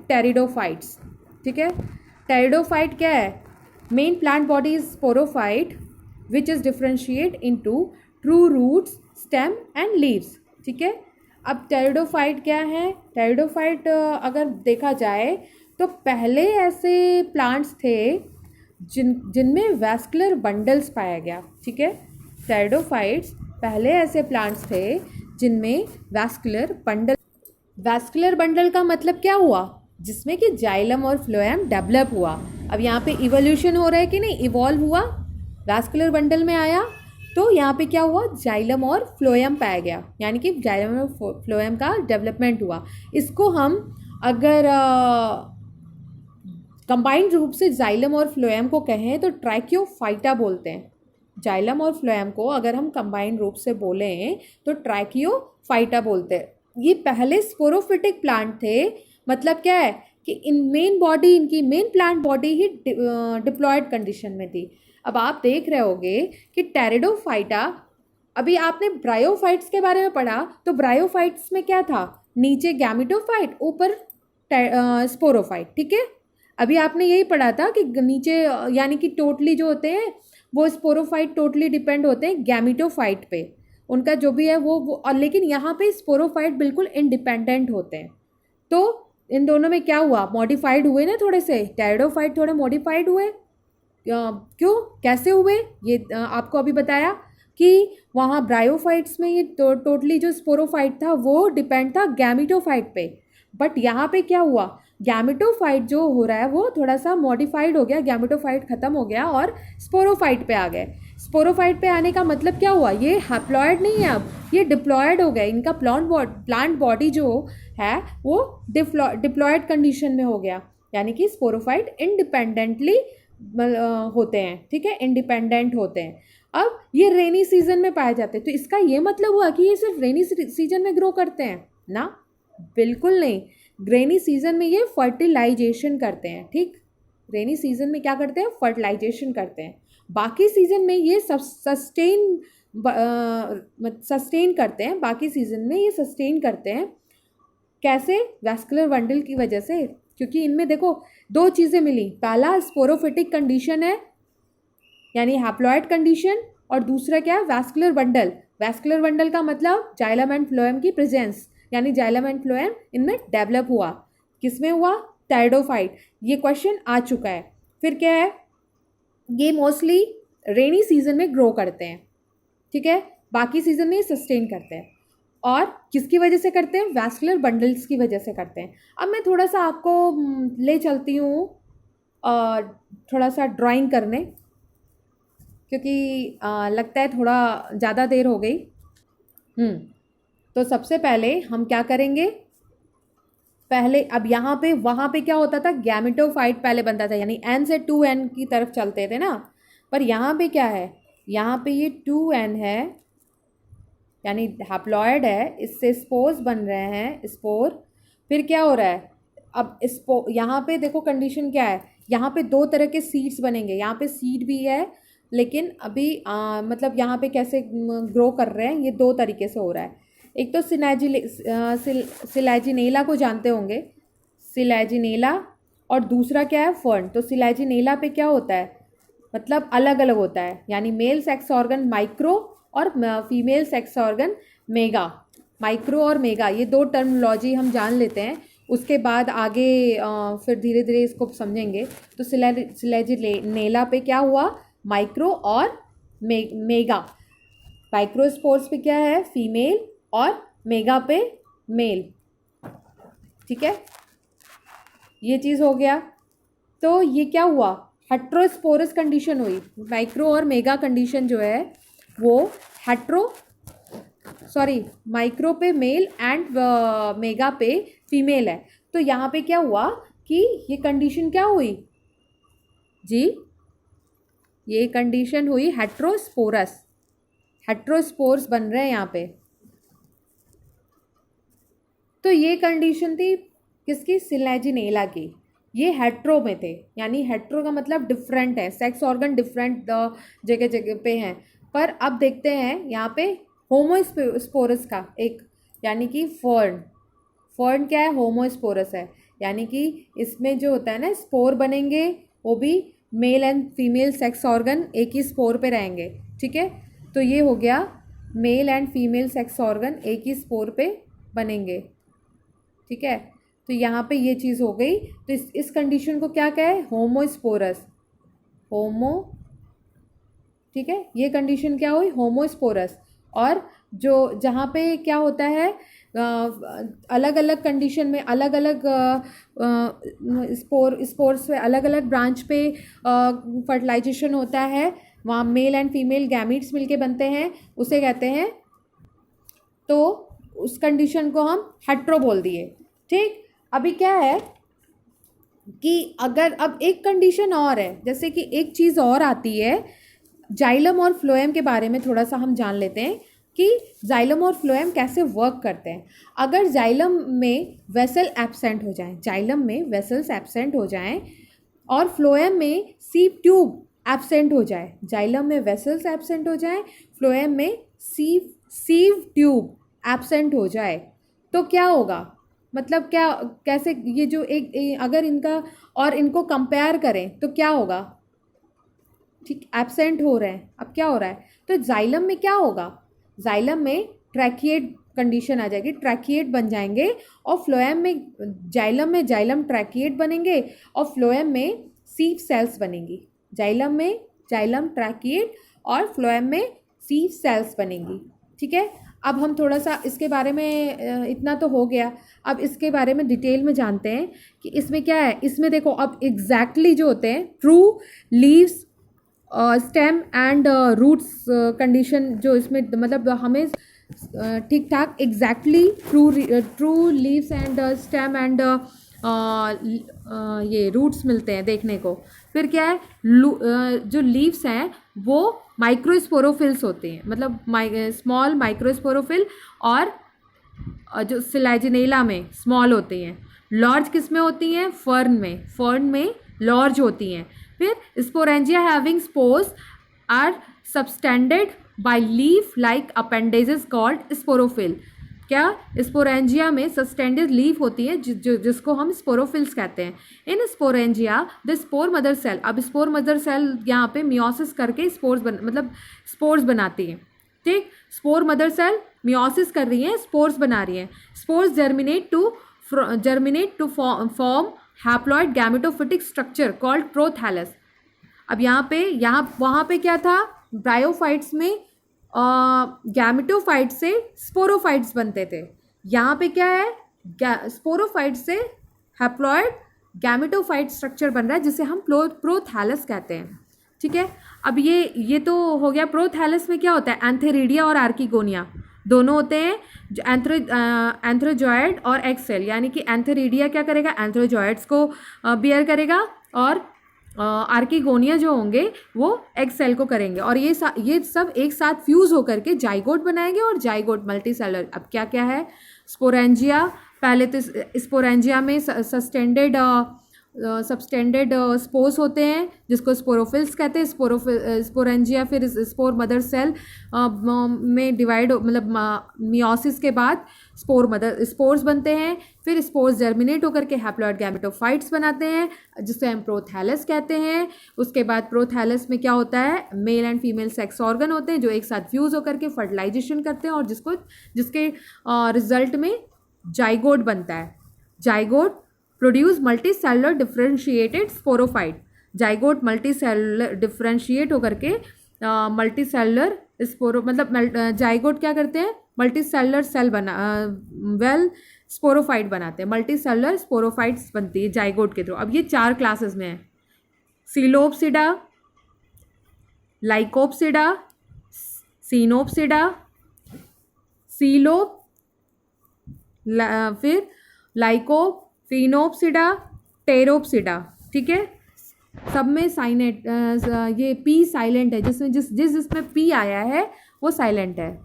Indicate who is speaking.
Speaker 1: Pteridophytes. ठीक है, pteridophyte क्या है? Main plant body is sporophyte which is differentiate into true roots, stem and leaves. ठीक है, अब टेरिडोफाइट क्या है? टेरिडोफाइट अगर देखा जाए तो पहले ऐसे प्लांट्स थे जिनमें वैस्कुलर बंडल्स पाया गया। ठीक है, टेरिडोफाइट्स पहले ऐसे प्लांट्स थे जिनमें वैस्कुलर बंडल का मतलब क्या हुआ? जिसमें कि जाइलम और फ्लोएम डेवलप हुआ। अब यहाँ पे इवोल्यूशन हो रहा है कि नहीं? इवॉल्व हुआ, वैस्कुलर बंडल में आया, तो यहाँ पे क्या हुआ? जाइलम और फ्लोएम पाया गया, यानी कि जाइलम और फ्लोएम का डेवलपमेंट हुआ। इसको हम अगर कंबाइंड रूप से जाइलम और फ्लोएम को कहें तो ट्रैकियोफाइटा बोलते हैं। जाइलम और फ्लोएम को अगर हम कंबाइंड रूप से बोलें तो ट्रैकियोफाइटा बोलते हैं। ये पहले स्पोरोफिटिक प्लांट थे। मतलब क्या है कि इनकी मेन प्लांट बॉडी ही डिप्लॉयड कंडीशन में थी। अब आप देख रहे होगे कि टेरिडोफाइटा, अभी आपने ब्रायोफाइट्स के बारे में पढ़ा, तो ब्रायोफाइट्स में क्या था? नीचे गैमेटोफाइट, ऊपर स्पोरोफाइट। ठीक है, अभी आपने यही पढ़ा था कि नीचे यानी कि टोटली जो होते हैं वो स्पोरोफाइट टोटली डिपेंड होते हैं गैमेटोफाइट पे, उनका जो भी है वो और लेकिन यहाँ पे स्पोरोफाइट बिल्कुल इंडिपेंडेंट होते हैं। तो इन दोनों में क्या हुआ? मॉडिफाइड हुए ना थोड़े से, टेरिडोफाइट थोड़े मॉडिफाइड हुए। क्यों, कैसे हुए? ये आपको अभी बताया कि वहाँ ब्रायोफाइट्स में ये टोटली जो स्पोरोफाइट था वो डिपेंड था गैमेटोफाइट पे, बट यहाँ पे क्या हुआ? गैमेटोफाइट जो हो रहा है वो थोड़ा सा मॉडिफाइड हो गया, गैमेटोफाइट ख़त्म हो गया और स्पोरोफाइट पे आ गए। स्पोरोफाइट पे आने का मतलब क्या हुआ? ये हैप्लॉयड नहीं है, अब ये डिप्लॉयड हो गए। इनका प्लांट बॉडी जो है वो डिप्लॉयड कंडीशन में हो गया, यानी कि स्पोरोफाइट इंडिपेंडेंटली होते हैं। ठीक है, इंडिपेंडेंट होते हैं। अब ये रेनी सीजन में पाए जाते हैं, तो इसका ये मतलब हुआ कि ये सिर्फ रेनी सीजन में ग्रो करते हैं ना? बिल्कुल नहीं। रेनी सीजन में ये फर्टिलाइजेशन करते हैं। ठीक, रेनी सीजन में क्या करते हैं? फर्टिलाइजेशन करते हैं। बाकी सीजन में ये सस्टेन करते हैं। बाकी सीजन में ये सस्टेन करते हैं। कैसे? वैस्कुलर बंडल की वजह से, क्योंकि इनमें देखो दो चीज़ें मिली। पहला स्पोरोफिटिक कंडीशन है यानी हैप्लॉयड कंडीशन, और दूसरा क्या है? Vascular bundle. वैस्कुलर बंडल का मतलब जाइलम एंड फ्लोएम की प्रेजेंस, यानी जाइलम एंड फ्लोएम इनमें डेवलप हुआ। किसमें हुआ? टेरिडोफाइट। ये क्वेश्चन आ चुका है। फिर क्या है? ये मोस्टली रेनी सीजन में ग्रो करते हैं। ठीक है, बाकी सीजन में ये सस्टेन करते हैं। और किसकी वजह से करते हैं? वैस्कुलर बंडल्स की वजह से करते हैं। अब मैं थोड़ा सा आपको ले चलती हूँ थोड़ा सा ड्राइंग करने, क्योंकि लगता है थोड़ा ज़्यादा देर हो गई। तो सबसे पहले हम क्या करेंगे? पहले अब यहाँ पे वहाँ पे क्या होता था? गैमेटोफाइट पहले बनता था, यानी N से 2N की तरफ चलते थे ना। पर यहाँ पे क्या है? यहाँ पे ये 2N है, यानी हैप्लॉयड है, इससे स्पोर्स बन रहे हैं, स्पोर। फिर क्या हो रहा है? अब यहाँ पे देखो कंडीशन क्या है? यहाँ पे दो तरह के सीड्स बनेंगे। यहाँ पे सीड भी है, लेकिन अभी मतलब यहाँ पे कैसे ग्रो कर रहे हैं? ये दो तरीके से हो रहा है। एक तो सिलैजिनेला को जानते होंगे, सिलैजिनेला, और दूसरा क्या है? फर्न। तो सिलैजिनेला पे क्या होता है? मतलब अलग अलग होता है, यानी मेल सेक्स ऑर्गन माइक्रो और female sex organ mega. Micro और मेगा ये दो टर्मिनोलॉजी हम जान लेते हैं, उसके बाद आगे फिर धीरे धीरे इसको समझेंगे। तो सिलैजिनेला पे क्या हुआ? माइक्रो और मेगा। माइक्रोस्पोर्स पे क्या है? फीमेल, और मेगा पे मेल। ठीक है, ये चीज़ हो गया। तो ये क्या हुआ? हेट्रोस्पोरस कंडीशन हुई। माइक्रो और मेगा कंडीशन जो है वो माइक्रो पे मेल एंड मेगा पे फीमेल है। तो यहाँ पे क्या हुआ कि ये कंडीशन क्या हुई जी? ये कंडीशन हुई हेट्रोस्पोरस। हेट्रोस्पोर्स बन रहे हैं यहाँ पे। तो ये कंडीशन थी किसकी? सिलैजिनेला की। ये हेट्रो में थे, यानी हेट्रो का मतलब डिफरेंट है, सेक्स ऑर्गन डिफरेंट जगह जगह पे हैं। पर अब देखते हैं यहाँ पे होमोस्पोरस का एक, यानी कि फर्न। फर्न क्या है? होमोस्पोरस है। यानी कि इसमें जो होता है ना स्पोर बनेंगे वो भी male and female sex organ एक ही स्पोर पे रहेंगे, ठीक है। तो ये हो गया male and female sex organ एक ही स्पोर पे बनेंगे, ठीक है। तो यहाँ पे ये चीज़ हो गई। तो इस कंडीशन को क्या कहे, होमोस्पोरस, होमो, ठीक है। ये कंडीशन क्या हुई, होमोस्पोरस। और जो जहाँ पे क्या होता है अलग अलग कंडीशन में अलग अलग स्पोर्स पे अलग अलग ब्रांच पे फर्टिलाइजेशन होता है, वहाँ मेल एंड फीमेल गैमीट्स मिलके बनते हैं, उसे कहते हैं, तो उस कंडीशन को हम हेट्रो बोल दिए, ठीक। अभी क्या है कि अगर अब एक कंडीशन और है, जैसे कि एक चीज़ और आती है, जाइलम और फ्लोएम के बारे में थोड़ा सा हम जान लेते हैं कि जाइलम और फ्लोएम कैसे वर्क करते हैं। अगर जाइलम में वेसल एब्सेंट हो जाए, जाइलम में वेसल्स एब्सेंट हो जाएं और फ्लोएम में सीव ट्यूब एब्सेंट हो जाए, जाइलम में वेसल्स एब्सेंट हो जाए, फ्लोएम में सीव ट्यूब एब्सेंट हो जाए, तो क्या होगा, मतलब क्या, कैसे ये जो अगर इनका और इनको कंपेयर करें तो क्या होगा, ठीक, एब्सेंट हो रहे हैं। अब क्या हो रहा है, तो जाइलम में क्या होगा, जाइलम में ट्रैकिएट कंडीशन आ जाएगी, ट्रैकिएट बन जाएंगे, और फ्लोएम में जाइलम ट्रैकिएट बनेंगे और फ्लोएम में सीव सेल्स बनेंगी। जाइलम में जाइलम ट्रैकिएट और फ्लोएम में सीव सेल्स बनेंगी, ठीक है। अब हम थोड़ा सा इसके बारे में, इतना तो हो गया, अब इसके बारे में डिटेल में जानते हैं कि इसमें क्या है। इसमें देखो अब एग्जैक्टली जो होते हैं true leaves, stem and roots condition, जो इसमें मतलब हमें ठीक ठाक exactly true leaves and stem and ये रूट्स मिलते हैं देखने को। फिर क्या है, जो लीव्स हैं वो माइक्रोस्पोरोफिल्स होते हैं, मतलब स्मॉल माइक्रोस्पोरोफिल, और जो सिलाजिनेला में स्मॉल होती हैं। लॉर्ज किस में होती हैं, फर्न में लॉर्ज होती हैं। फिर sporangia having spores are subtended by leaf like appendages called sporophyll. क्या, स्पोरेंजिया में सस्टेंडेड लीफ होती है जिसको हम स्पोरोफिल्स कहते हैं। In sporangia the spore mother cell, अब स्पोर मदर सेल यहाँ पे मियोसिस करके स्पोर्स बनाती हैं, ठीक। स्पोर मदर सेल मियोसिस कर रही हैं, स्पोर्स बना रही हैं। Spores germinate to form haploid gametophytic structure called prothallus. अब वहाँ पे क्या था, ब्रायोफाइट्स में गैमेटोफाइट से स्पोरोफाइट्स बनते थे। यहाँ पे क्या है, स्पोरोफाइट से हैप्लॉइड गैमेटोफाइट स्ट्रक्चर बन रहा है जिसे हम प्रोथैलस कहते हैं, ठीक है। अब ये तो हो गया। प्रोथैलस में क्या होता है, एंथेरिडिया और आर्किगोनिया दोनों होते हैं, जो एंथ्रोजॉयड और एग सेल, यानी कि एंथेरिडिया क्या करेगा, एंथ्रोजॉयड्स को बियर करेगा, और आर्किगोनिया जो होंगे वो एग सेल को करेंगे, और ये सब एक साथ फ्यूज़ होकर के जाइगोट बनाएंगे, और जाइगोट मल्टीसेलर। अब क्या क्या है, स्पोरेंजिया, पहले तो स्पोरेंजिया में सबस्टेंडेड स्पोर्स होते हैं जिसको स्पोरोफिल्स कहते हैं। स्पोरेंजिया फिर स्पोर मदर सेल में डिवाइड, मतलब मियोसिस के बाद स्पोर्स बनते हैं। फिर स्पोर्स जर्मिनेट होकर के हैप्लॉइड गैमेटोफाइट्स बनाते हैं जिसे हम प्रोथैलस कहते हैं। उसके बाद प्रोथैलस में क्या होता है, male and female sex organ होते हैं जो एक साथ फ्यूज़ होकर के फर्टिलाइजेशन करते हैं, और जिसके रिजल्ट में जाइगोट बनता है। Zygote produce multicellular differentiated sporophyte. Zygote multicellular differentiate होकर के मल्टीसेलुलर जाइगोट क्या करते हैं, मल्टीसेलुलर स्पोरोफाइट बनाते हैं, मल्टीसेलुलर स्पोरोफाइट्स बनती है जाइगोट के थ्रू। अब ये 4 क्लासेस में है, सीलोपसिडा, लाइकोपसिडा, सीनोपसिडा, फिर लाइकोप, फिनोपसिडा, टेरोपसिडा, ठीक है। सब में साइनेट ये पी साइलेंट है, जिसमें जिसमें पी आया है वो साइलेंट है।